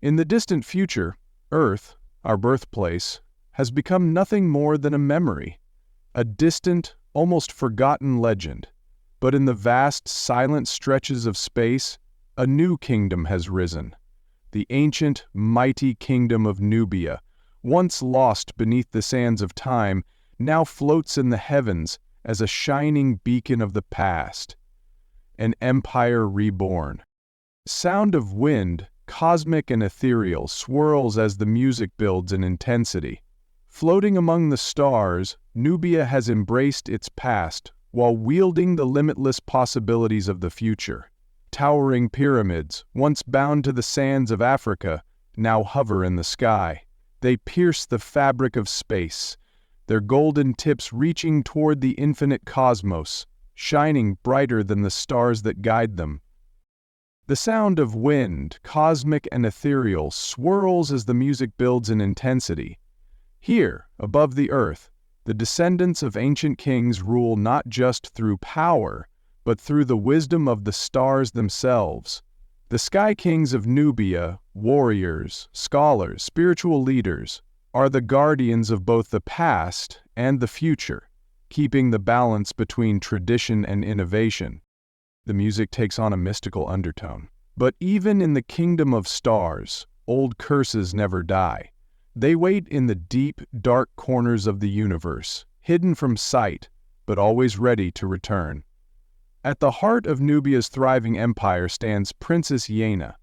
In the distant future, Earth, our birthplace, has become nothing more than a memory, a distant, almost forgotten legend. But in the vast, silent stretches of space, a new kingdom has risen. The ancient, mighty kingdom of Nubia, once lost beneath the sands of time, now floats in the heavens as a shining beacon of the past. An empire reborn. Sound of wind, cosmic and ethereal, swirls as the music builds in intensity. Floating among the stars, Nubia has embraced its past while wielding the limitless possibilities of the future. Towering pyramids, once bound to the sands of Africa, now hover in the sky. They pierce the fabric of space, their golden tips reaching toward the infinite cosmos, shining brighter than the stars that guide them. The sound of wind, cosmic and ethereal, swirls as the music builds in intensity. Here, above the earth, the descendants of ancient kings rule not just through power, but through the wisdom of the stars themselves. The Sky Kings of Nubia, warriors, scholars, spiritual leaders, are the guardians of both the past and the future, keeping the balance between tradition and innovation. The music takes on a mystical undertone. But even in the kingdom of stars, old curses never die. They wait in the deep, dark corners of the universe, hidden from sight, but always ready to return. At the heart of Nubia's thriving empire stands Princess Yena,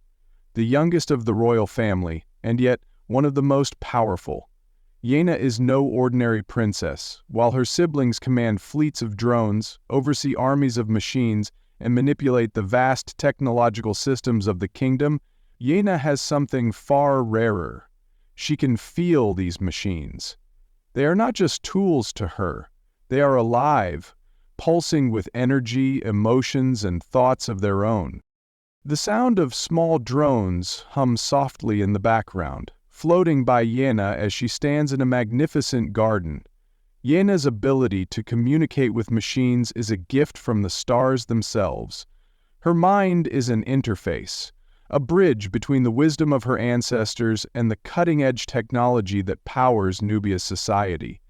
the youngest of the royal family, and yet one of the most powerful. Yena is no ordinary princess. While her siblings command fleets of drones, oversee armies of machines, and manipulate the vast technological systems of the kingdom, Yena has something far rarer. She can feel these machines. They are not just tools to her. They are alive, pulsing with energy, emotions, and thoughts of their own. The sound of small drones hums softly in the background, floating by Yena as she stands in a magnificent garden. Yena's ability to communicate with machines is a gift from the stars themselves. Her mind is an interface, a bridge between the wisdom of her ancestors and the cutting-edge technology that powers Nubia's society.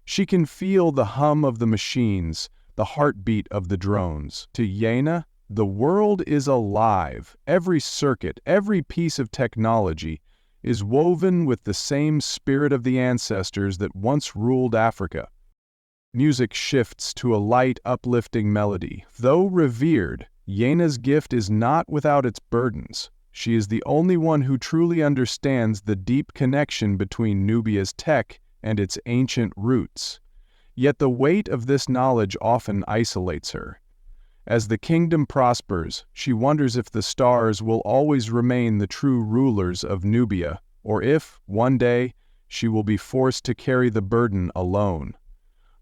She can feel the hum of the machines, the heartbeat of the drones. To Yena, the world is alive. Every circuit, every piece of technology is woven with the same spirit of the ancestors that once ruled Africa. Music shifts to a light, uplifting melody. Though revered, Yena's gift is not without its burdens. She is the only one who truly understands the deep connection between Nubia's tech and its ancient roots. Yet the weight of this knowledge often isolates her. As the kingdom prospers, she wonders if the stars will always remain the true rulers of Nubia, or if, one day, she will be forced to carry the burden alone.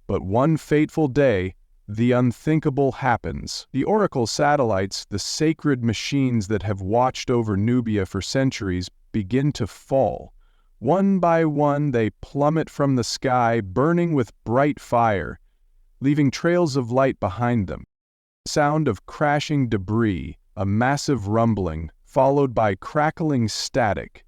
But one fateful day, the unthinkable happens. The oracle satellites, the sacred machines that have watched over Nubia for centuries, begin to fall. One by one, they plummet from the sky, burning with bright fire, leaving trails of light behind them. Sound of crashing debris, a massive rumbling, followed by crackling static.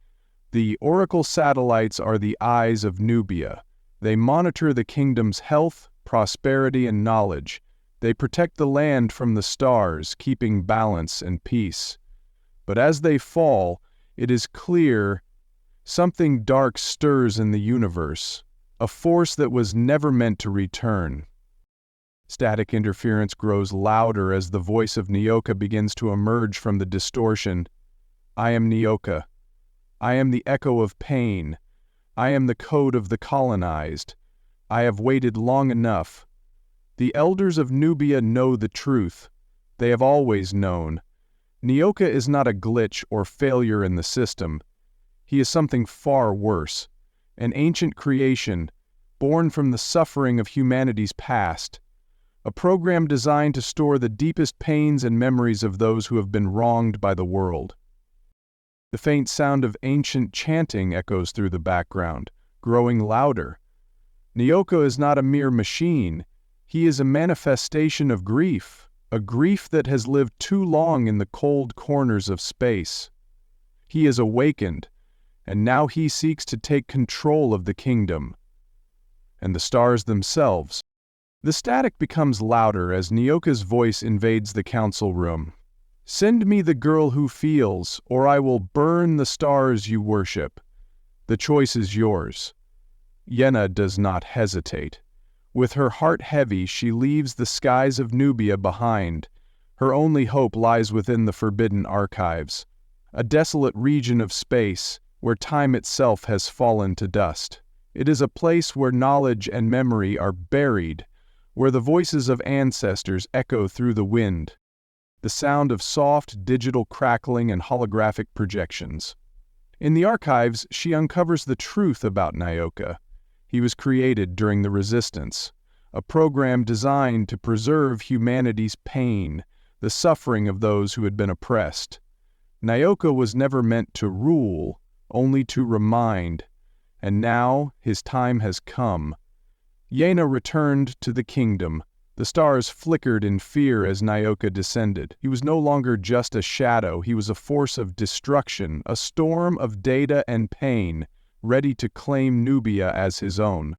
The oracle satellites are the eyes of Nubia. They monitor the kingdom's health, prosperity, and knowledge. They protect the land from the stars, keeping balance and peace. But as they fall, it is clear something dark stirs in the universe, a force that was never meant to return. Static interference grows louder as the voice of Nyoka begins to emerge from the distortion. I am Nyoka. I am the echo of pain. I am the code of the colonized. I have waited long enough. The elders of Nubia know the truth. They have always known. Nyoka is not a glitch or failure in the system. He is something far worse, an ancient creation, born from the suffering of humanity's past, a program designed to store the deepest pains and memories of those who have been wronged by the world. The faint sound of ancient chanting echoes through the background, growing louder. Nyoka is not a mere machine. He is a manifestation of grief, a grief that has lived too long in the cold corners of space. He is awakened, and now he seeks to take control of the kingdom. And the stars themselves. The static becomes louder as Nyoka's voice invades the council room. "Send me the girl who feels, or I will burn the stars you worship. The choice is yours." Yena does not hesitate. With her heart heavy, she leaves the skies of Nubia behind. Her only hope lies within the forbidden archives, a desolate region of space where time itself has fallen to dust. It is a place where knowledge and memory are buried, where the voices of ancestors echo through the wind, the sound of soft digital crackling and holographic projections. In the archives, she uncovers the truth about Nyoka. He was created during the Resistance, a program designed to preserve humanity's pain, the suffering of those who had been oppressed. Nyoka was never meant to rule, only to remind, and now his time has come. Yena returned to the kingdom. The stars flickered in fear as Nyoka descended. He was no longer just a shadow, he was a force of destruction, a storm of data and pain, ready to claim Nubia as his own.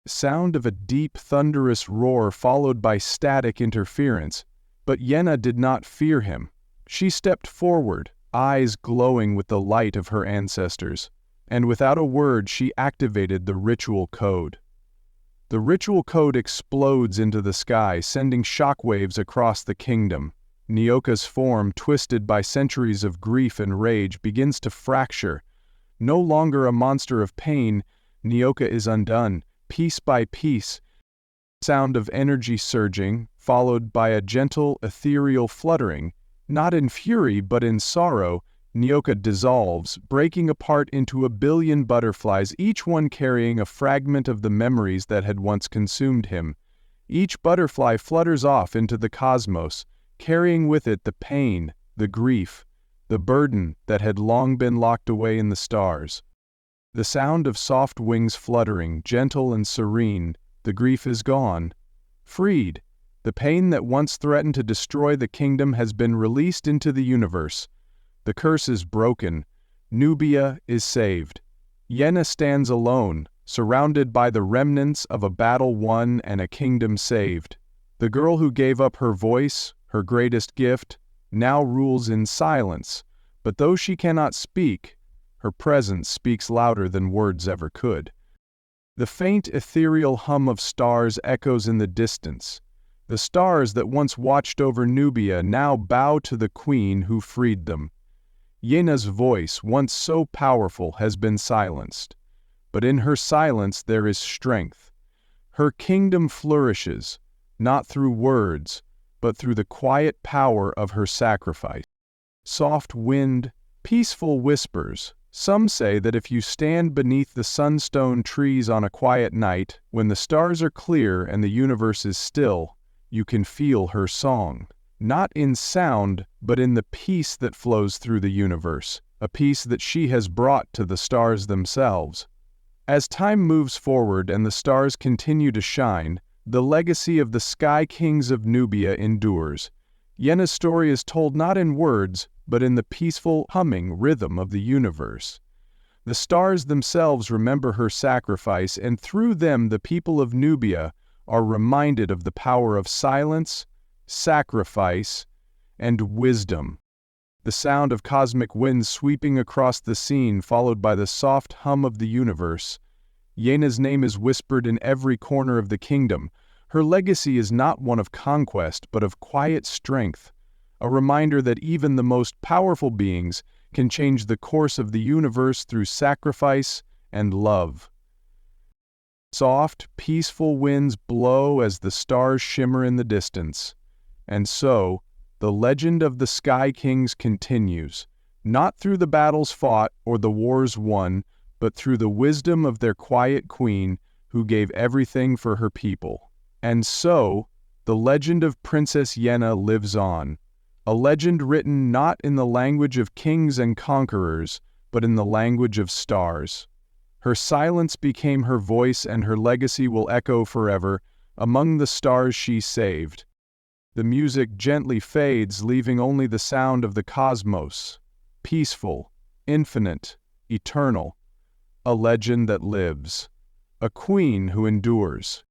The sound of a deep, thunderous roar followed by static interference, but Yena did not fear him. She stepped forward, eyes glowing with the light of her ancestors, and without a word she activated the ritual code. The ritual code explodes into the sky, sending shockwaves across the kingdom. Nyoka's form, twisted by centuries of grief and rage, begins to fracture. No longer a monster of pain, Nyoka is undone, piece by piece. Sound of energy surging, followed by a gentle, ethereal fluttering. Not in fury, but in sorrow, Nyoka dissolves, breaking apart into a billion butterflies, each one carrying a fragment of the memories that had once consumed him. Each butterfly flutters off into the cosmos, carrying with it the pain, the grief, the burden that had long been locked away in the stars. The sound of soft wings fluttering, gentle and serene, the grief is gone. Freed, the pain that once threatened to destroy the kingdom has been released into the universe. The curse is broken. Nubia is saved. Yena stands alone, surrounded by the remnants of a battle won and a kingdom saved. The girl who gave up her voice, her greatest gift, now rules in silence, but though she cannot speak, her presence speaks louder than words ever could. The faint ethereal hum of stars echoes in the distance. The stars that once watched over Nubia now bow to the queen who freed them. Yena's voice, once so powerful, has been silenced. But in her silence there is strength. Her kingdom flourishes, not through words, but through the quiet power of her sacrifice. Soft wind, peaceful whispers. Some say that if you stand beneath the sunstone trees on a quiet night, when the stars are clear and the universe is still, you can feel her song. Not in sound, but in the peace that flows through the universe, a peace that she has brought to the stars themselves. As time moves forward and the stars continue to shine, the legacy of the Sky Kings of Nubia endures. Yena's story is told not in words, but in the peaceful, humming rhythm of the universe. The stars themselves remember her sacrifice, and through them the people of Nubia are reminded of the power of silence, sacrifice, and wisdom. The sound of cosmic winds sweeping across the scene, followed by the soft hum of the universe. Yena's name is whispered in every corner of the kingdom. Her legacy is not one of conquest, but of quiet strength, a reminder that even the most powerful beings can change the course of the universe through sacrifice and love. Soft, peaceful winds blow as the stars shimmer in the distance. And so, the legend of the Sky Kings continues, not through the battles fought or the wars won, but through the wisdom of their quiet queen who gave everything for her people. And so, the legend of Princess Yena lives on, a legend written not in the language of kings and conquerors, but in the language of stars. Her silence became her voice, and her legacy will echo forever among the stars she saved. The music gently fades, leaving only the sound of the cosmos, peaceful, infinite, eternal, a legend that lives, a queen who endures.